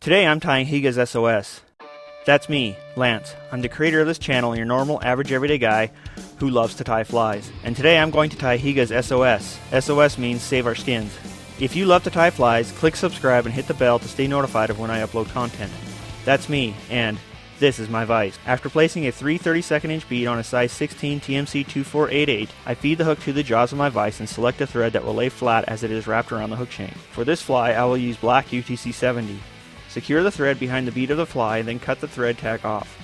Today I'm tying HIGA'S SOS. That's me, Lance. I'm the creator of this channel and your normal, average, everyday guy who loves to tie flies. And today I'm going to tie HIGA'S SOS. SOS means save our skins. If you love to tie flies, click subscribe and hit the bell to stay notified of when I upload content. That's me, and this is my vise. After placing a 3 32nd inch bead on a size 16 TMC 2488, I feed the hook to the jaws of my vise and select a thread that will lay flat as it is wrapped around the hook shank. For this fly, I will use black UTC 70. Secure the thread behind the bead of the fly, then cut the thread tack off.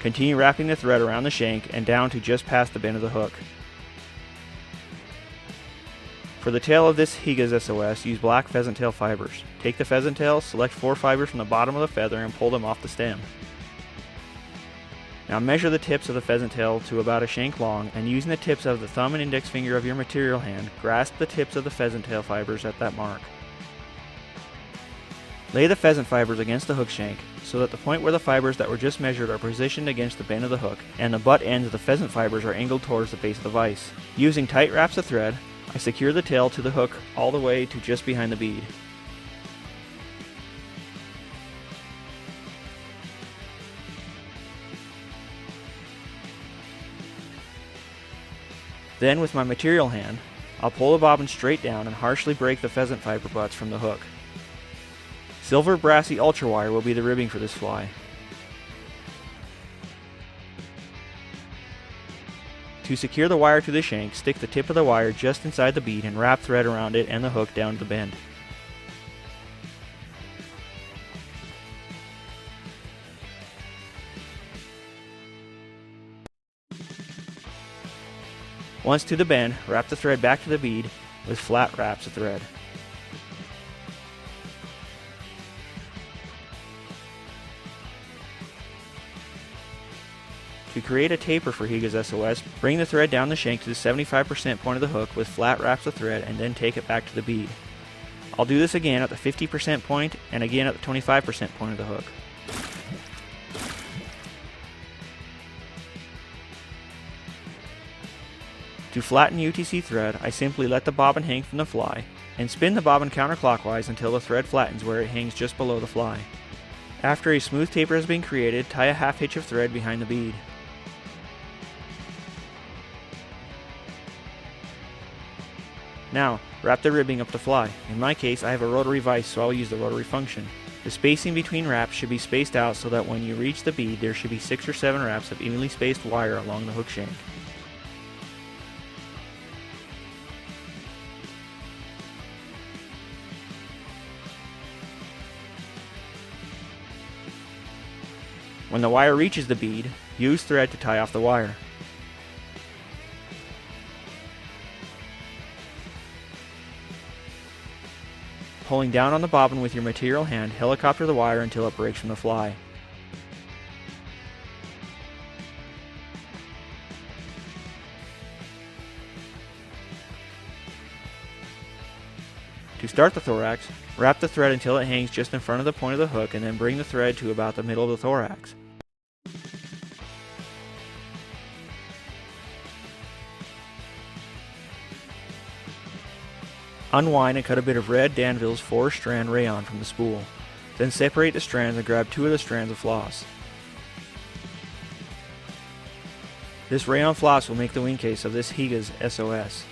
Continue wrapping the thread around the shank and down to just past the bend of the hook. For the tail of this HIGA'S SOS, use black pheasant tail fibers. Take the pheasant tail, select 4 fibers from the bottom of the feather and pull them off the stem. Now measure the tips of the pheasant tail to about a shank long, and using the tips of the thumb and index finger of your material hand, grasp the tips of the pheasant tail fibers at that mark. Lay the pheasant fibers against the hook shank, so that the point where the fibers that were just measured are positioned against the bend of the hook, and the butt ends of the pheasant fibers are angled towards the base of the vise. Using tight wraps of thread, I secure the tail to the hook all the way to just behind the bead. Then with my material hand, I'll pull the bobbin straight down and harshly break the pheasant fiber butts from the hook. Silver brassy ultra wire will be the ribbing for this fly. To secure the wire to the shank, stick the tip of the wire just inside the bead and wrap thread around it and the hook down to the bend. Once to the bend, wrap the thread back to the bead with flat wraps of thread. To create a taper for HIGA'S SOS, bring the thread down the shank to the 75% point of the hook with flat wraps of thread and then take it back to the bead. I'll do this again at the 50% point and again at the 25% point of the hook. To flatten UTC thread, I simply let the bobbin hang from the fly and spin the bobbin counterclockwise until the thread flattens where it hangs just below the fly. After a smooth taper has been created, tie a half hitch of thread behind the bead. Now, wrap the ribbing up the fly. In my case, I have a rotary vise, so I'll use the rotary function. The spacing between wraps should be spaced out so that when you reach the bead, there should be 6 or 7 wraps of evenly spaced wire along the hook shank. When the wire reaches the bead, use thread to tie off the wire. Pulling down on the bobbin with your material hand, helicopter the wire until it breaks from the fly. To start the thorax, wrap the thread until it hangs just in front of the point of the hook and then bring the thread to about the middle of the thorax. Unwind and cut a bit of red Danville's 4-strand Rayon from the spool. Then separate the strands and grab 2 of the strands of floss. This Rayon floss will make the wing case of this HIGA'S SOS.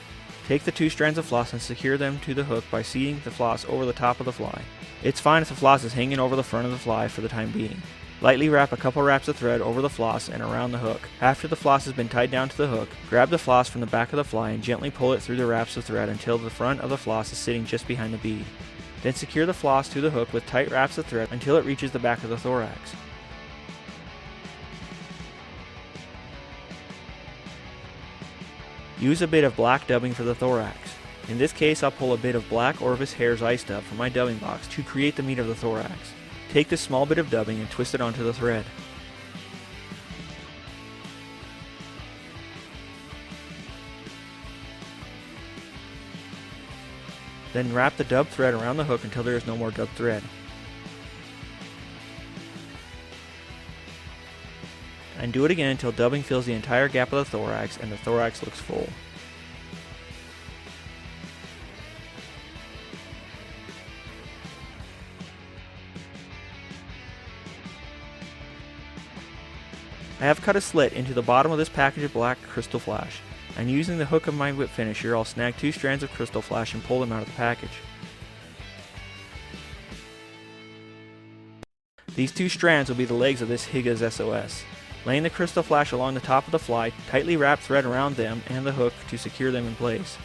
Take the 2 strands of floss and secure them to the hook by seating the floss over the top of the fly. It's fine if the floss is hanging over the front of the fly for the time being. Lightly wrap a couple wraps of thread over the floss and around the hook. After the floss has been tied down to the hook, grab the floss from the back of the fly and gently pull it through the wraps of thread until the front of the floss is sitting just behind the bead. Then secure the floss to the hook with tight wraps of thread until it reaches the back of the thorax. Use a bit of black dubbing for the thorax. In this case, I'll pull a bit of black Orvis Hare's ice dub from my dubbing box to create the meat of the thorax. Take this small bit of dubbing and twist it onto the thread. Then wrap the dubbed thread around the hook until there is no more dubbed thread. And do it again until dubbing fills the entire gap of the thorax and the thorax looks full. I have cut a slit into the bottom of this package of black Krystal flash, and using the hook of my whip finisher, I'll snag 2 strands of Krystal flash and pull them out of the package. These 2 strands will be the legs of this HIGA'S SOS. Laying the Krystal flash along the top of the fly, tightly wrap thread around them and the hook to secure them in place.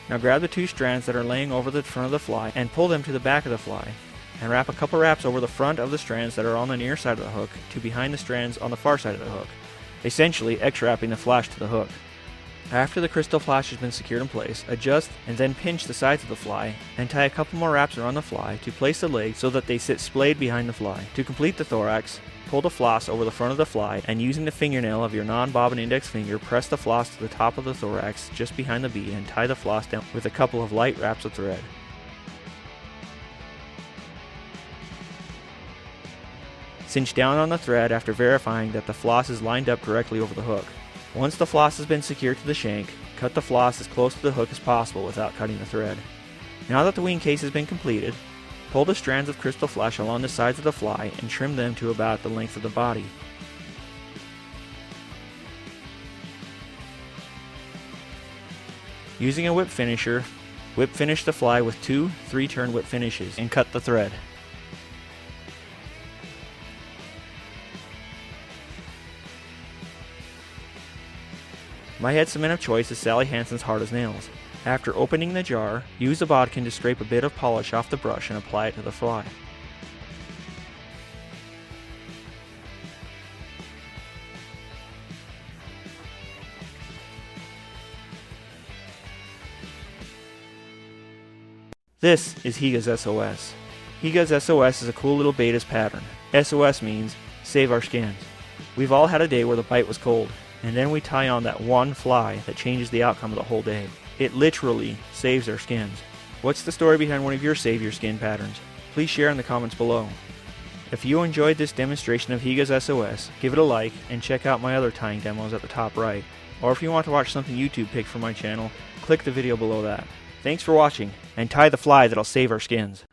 Now grab the 2 strands that are laying over the front of the fly and pull them to the back of the fly, and wrap a couple wraps over the front of the strands that are on the near side of the hook to behind the strands on the far side of the hook, essentially X-wrapping the flash to the hook. After the Krystal flash has been secured in place, adjust and then pinch the sides of the fly and tie a couple more wraps around the fly to place the legs so that they sit splayed behind the fly. To complete the thorax, pull the floss over the front of the fly and using the fingernail of your non-bobbin index finger, press the floss to the top of the thorax just behind the bead and tie the floss down with a couple of light wraps of thread. Cinch down on the thread after verifying that the floss is lined up directly over the hook. Once the floss has been secured to the shank, cut the floss as close to the hook as possible without cutting the thread. Now that the wing case has been completed, pull the strands of Krystal flash along the sides of the fly and trim them to about the length of the body. Using a whip finisher, whip finish the fly with 2 3-turn whip finishes and cut the thread. My head cement of choice is Sally Hansen's Hard as Nails. After opening the jar, use a bodkin to scrape a bit of polish off the brush and apply it to the fly. This is HIGA'S SOS. HIGA'S SOS is a cool little Beatis pattern. SOS means save our skins. We've all had a day where the bite was cold, and then we tie on that one fly that changes the outcome of the whole day. It literally saves our skins. What's the story behind one of your save your skin patterns? Please share in the comments below. If you enjoyed this demonstration of HIGA'S SOS, give it a like and check out my other tying demos at the top right. Or if you want to watch something YouTube picked from my channel, click the video below that. Thanks for watching, and tie the fly that'll save our skins.